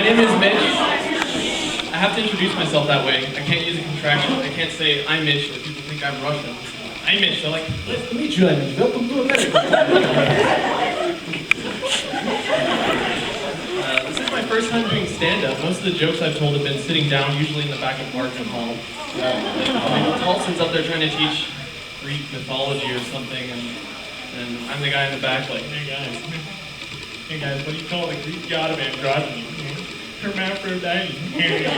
name is Mitch. I have to introduce myself that way. I can't use a contraction. I can't say, I'm Mitch, or people think I'm Russian. I'm Mitch. They're like, nice to meet you, I'm Mitch. Welcome to America. This is my first time doing stand-up. Most of the jokes I've told have been sitting down, usually in the back of marching hall. Paulson's up there trying to teach Greek mythology or something, and I'm the guy in the back like, hey guys, what do you call the Greek god of androgyny? Hermaphrodite. Yeah,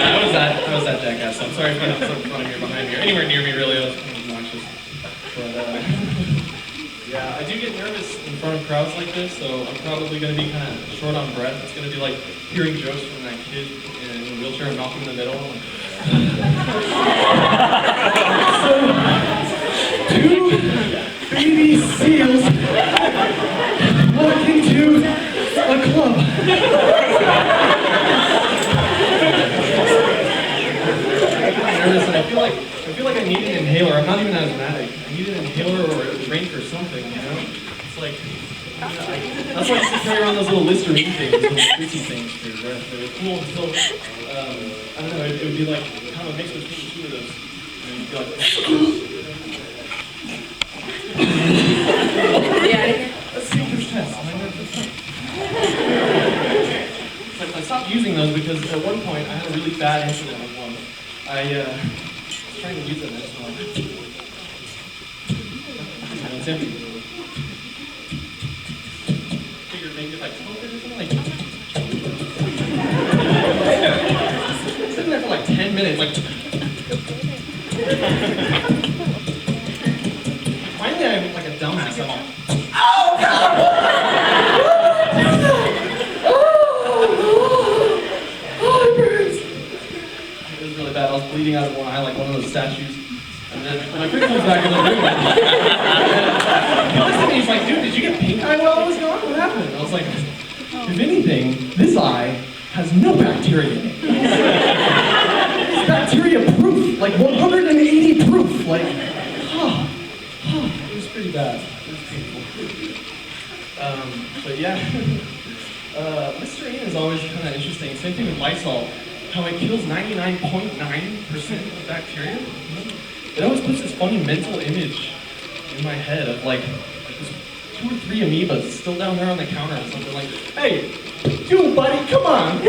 I was that jackass, so I'm sorry if I have some fun of you behind me. Or anywhere near me, really, I was kind of obnoxious. But, yeah, I do get nervous in front of crowds like this, so I'm probably going to be kind of short on breath. It's going to be like hearing jokes from that kid in a wheelchair and Malcolm in the Middle. So, 2 baby seals walk into a club. I'm nervous, and I feel like I need an inhaler. I'm not even asthmatic. I need an inhaler or a drink or something, you know? It's like, that's why I used to carry around those little Listerine things, those squeaky things for your breath. They were cool until, I don't know, it would be like kind of a mix between 2 of those. And you'd be like, let's see if there's tests. I stopped using those because at one point I had a really bad incident with one. I was trying to use it and it's not. It's empty. Figured maybe if I took it or something, like. Sitting there for like 10 minutes, like. Finally, I'm like a dumbass. I'm like, oh God! I was bleeding out of one eye like one of those statues. And then when my friend comes back in the room, he looks at me, he's like, dude, did you get pink eye while I was gone? What happened? I was like, if anything, this eye has no bacteria in it. It's bacteria proof, like 180 proof. Like, it was pretty bad. It was painful. But yeah, Listerine is always kind of interesting. Same thing with Lysol. How it kills 99.9% of bacteria. It always puts this funny mental image in my head of like this 2 or 3 amoebas still down there on the counter or something like, hey, you buddy, come on.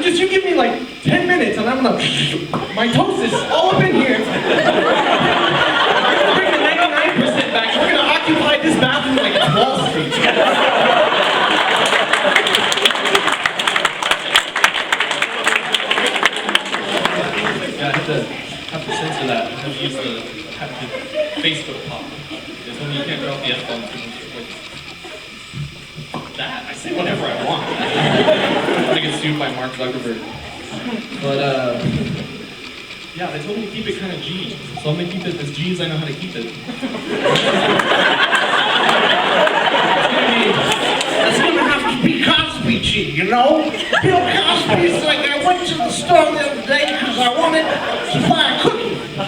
You give me like 10 minutes and I'm gonna, mitosis all up in here. I'm gonna bring the 99% back. We're gonna occupy this bathroom like it's Wall Street. Have to censor that. I have to use the Facebook pop. It's when you can't throw out the F-bomb. That, I say whatever I want. I'm gonna get sued by Mark Zuckerberg. But, yeah, they told me to keep it kind of G. So I'm gonna keep it as G as I know how to keep it. That's gonna have to be Cosby G, you know? Bill Cosby's like, I went to the store the other day because I wanted to buy a cookie. I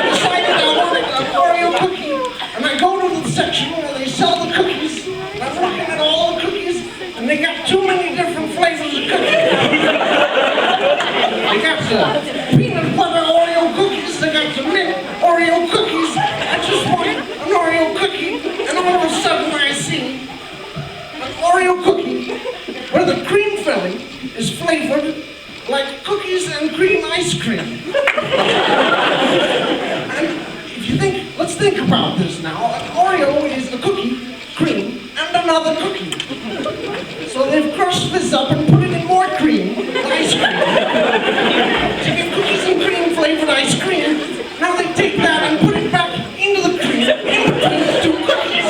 decided I wanted an Oreo cookie. And I go to the section where they sell the cookies. And I'm looking at all the cookies, and they got too many different flavors of cookies. They got the peanut butter Oreo cookies, they got the mint Oreo cookies. I just want an Oreo cookie, and all of a sudden I see an Oreo cookie where the cream filling is flavored like cookies and cream ice cream. And if you think, let's think about this now. An Oreo is a cookie, cream, and another cookie. So they've crushed this up and put it in more cream, ice cream. To get cookies and cream flavored ice cream. Now they take that and put it back into the cream in between the 2 cookies.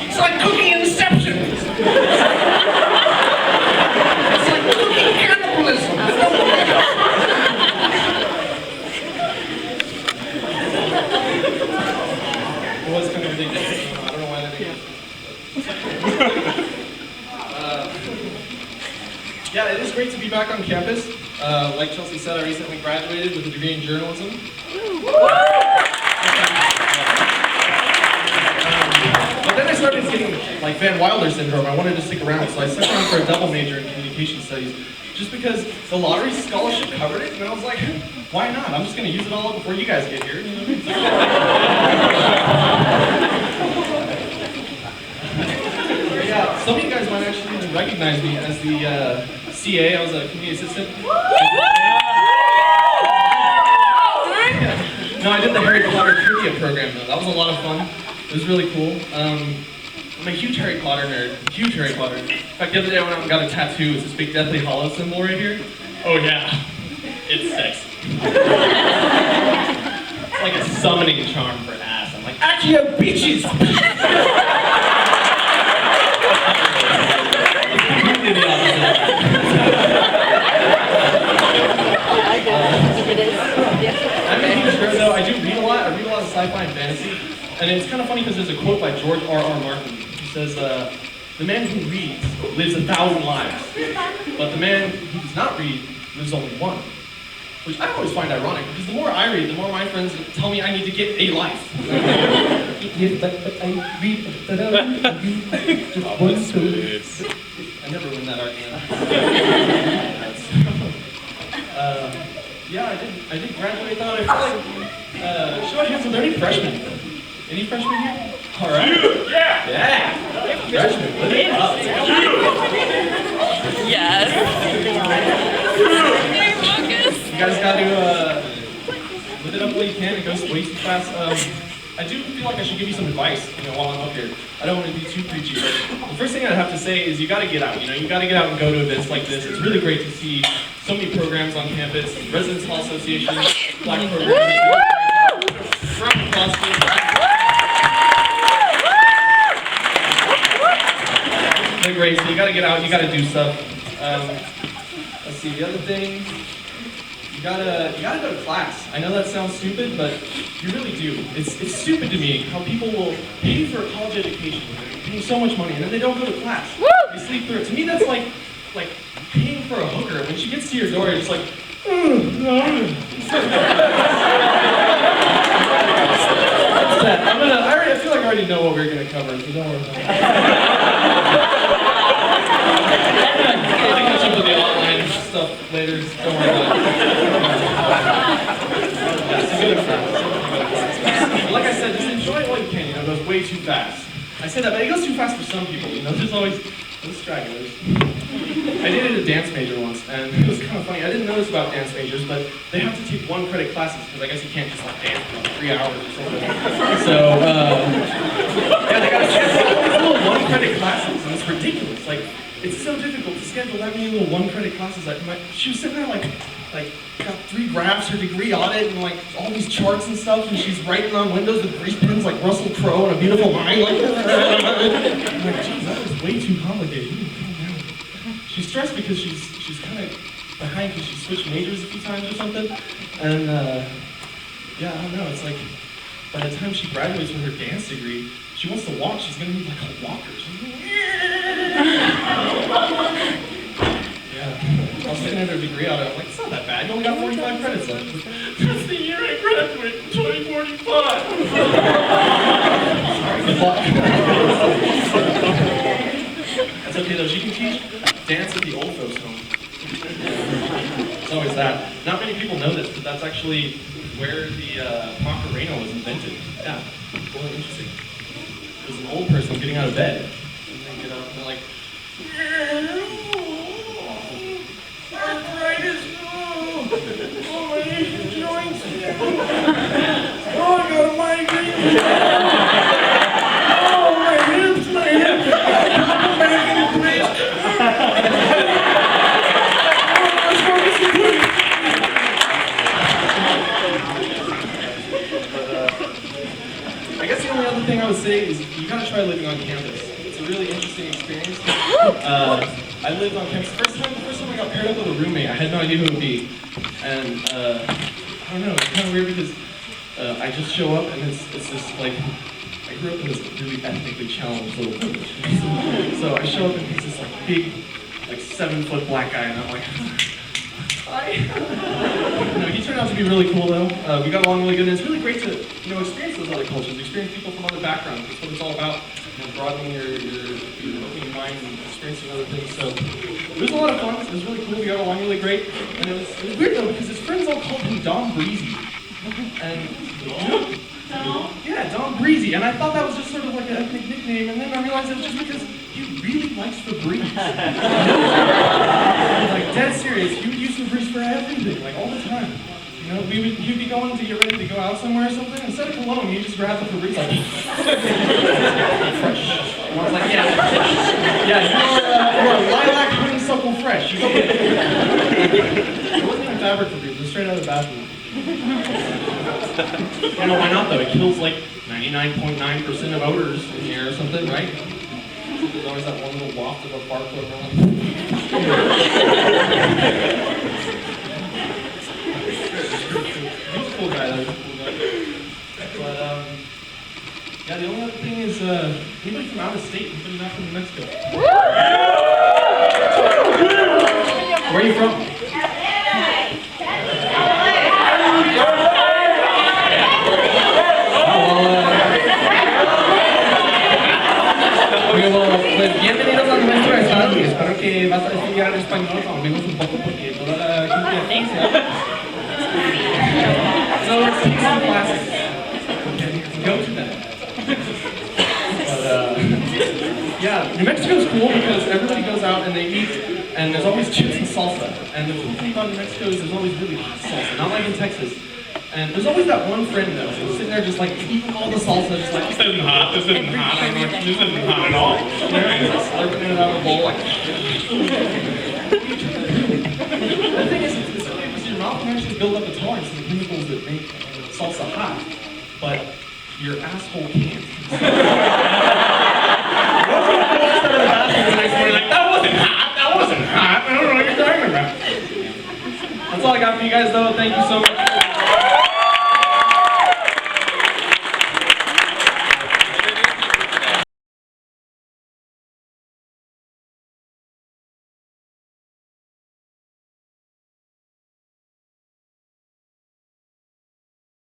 It's like cookie inception. It's like cookie cannibalism. Yeah, it is great to be back on campus. Like Chelsea said, I recently graduated with a degree in journalism. But then I started getting like Van Wilder syndrome. I wanted to stick around, so I stuck around for a double major in communication studies, just because the lottery scholarship covered it, and I was like, why not? I'm just going to use it all up before you guys get here. You know? Yeah, some of you guys might actually even recognize me as the CA. I was a community assistant. No, I did the Harry Potter trivia program though. That was a lot of fun. It was really cool. I'm a huge Harry Potter nerd. Huge Harry Potter. In fact, the other day I went out and got a tattoo. It's this big Deathly Hallows symbol right here. Oh yeah, it's sexy. It's like a summoning charm for ass. I'm like, Accio bitches! Completely the opposite. I'm a huge nerd though. I do read a lot. I read a lot of sci-fi and fantasy. And it's kind of funny because there's a quote by George R.R. Martin. He says, the man who reads lives 1,000 lives, but the man who does not read lives only one. Which I always find ironic, because the more I read, the more my friends tell me I need to get a life. Yes, but I read, but I never win that argument. Yeah, I did graduate though. I feel like, show of hands, are there any freshmen? Any freshmen here? All right. Yeah. Yeah. Freshmen, live it up. Yes. You guys got to live it up while you can. It goes way too fast. I do feel like I should give you some advice, while I'm up here. I don't want to be too preachy, but the first thing I have to say is you got to get out. You got to get out and go to events like this. It's really great to see so many programs on campus. Residence Hall Association, Black programs. They're great, so you gotta get out, you gotta do stuff. Let's see, the other thing, you gotta go to class. I know that sounds stupid, but you really do. It's stupid to me how people will pay for a college education, paying so much money, and then they don't go to class. They sleep through it. To me, that's like paying for a hooker. When she gets to your door, you're just like, I feel like I already know what we're going to cover, so don't worry about it. I'm going to catch up with the online stuff later, don't worry about it. Like I said, just enjoy it while you can, it goes way too fast. I say that, but it goes too fast for some people, there's always those stragglers. I dated a dance major once, and it was kind of funny. I didn't know this about dance majors, but they have to take 1-credit classes, because I guess you can't just dance for 3 hours or something. So, yeah, they got to take all these little 1-credit classes, and it's ridiculous. It's so difficult to schedule that many little 1-credit classes. She was sitting there got 3 graphs, her degree audit, and all these charts and stuff, and she's writing on windows with grease pens like Russell Crowe and A Beautiful Mind. I'm like, geez, that was way too complicated. She's stressed because she's kind of behind because she switched majors a few times or something, and yeah, I don't know. It's like by the time she graduates with her dance degree, she wants to walk. She's gonna need a walker. Yeah, I was looking at her degree audit. I'm like, it's not that bad. You only got 45 credits left. That's the year I graduate in 2045. Sorry, good luck. That's okay though. She can teach dance at the old folks' home. It's always that. Not many people know this, but that's actually where the Macarena was invented. Yeah, really interesting. It was an old person getting out of bed, and they get up and they're like, arthritis, oh my joints, oh I got a migraine, oh my hips, I guess the only other thing I would say is you gotta try living on campus. It's a really interesting experience. I lived on campus. The first time I got paired up with a roommate, I had no idea who it would be. And I don't know, it's kind of weird because I just show up and it's just I grew up in this really ethnically challenged little village. So I show up and it's this big like 7-foot black guy, and I'm like, hi. No, he turned out to be really cool though. We got along really good, and it's really great to experience those other cultures, experience people from other backgrounds. That's what it's all about. Broadening your opening your mind and experiencing other things. So it was a lot of fun. It was really cool. We got along really great. And it was weird though because his friends all called him Dom Breezy. And yeah, Dom Breezy. And I thought that was just sort of like an ethnic nickname. And then I realized it was just because he really likes Febreze. Like dead serious. He would use Febreze for everything, like all the time. He'd be going to get ready to go out somewhere or something. Instead of cologne, he'd just grab the Febreze like fresh. And I was like, yeah, you're a lilac honeysuckle fresh. It wasn't even fabric Febreze, it was straight out of the bathroom. Why not though? It kills like 99.9% of odors in the air or something, right? There's always that one little waft of a fart floating around. Cool guy, though. But, yeah, the only other thing is, anybody from out of state, anybody not from New Mexico? Where are you from? Pues bienvenidos a nuestro estado y espero que vas a estudiar español conmigo un poco porque toda la gente So let's take some classes. Go to them. But yeah, New Mexico's cool because everybody goes out and they eat, and there's always chips and salsa. And the cool thing about New Mexico is there's always really hot salsa, not like in Texas. And there's always that one friend though, who's sitting there just like eating all the salsa, just like, this isn't hot, this isn't hot, I'm like, this isn't hot at all. Slurping it out of a bowl like, the thing is, it's okay because your mouth can actually build up a tolerance to the chemicals that make salsa hot, but your asshole can't.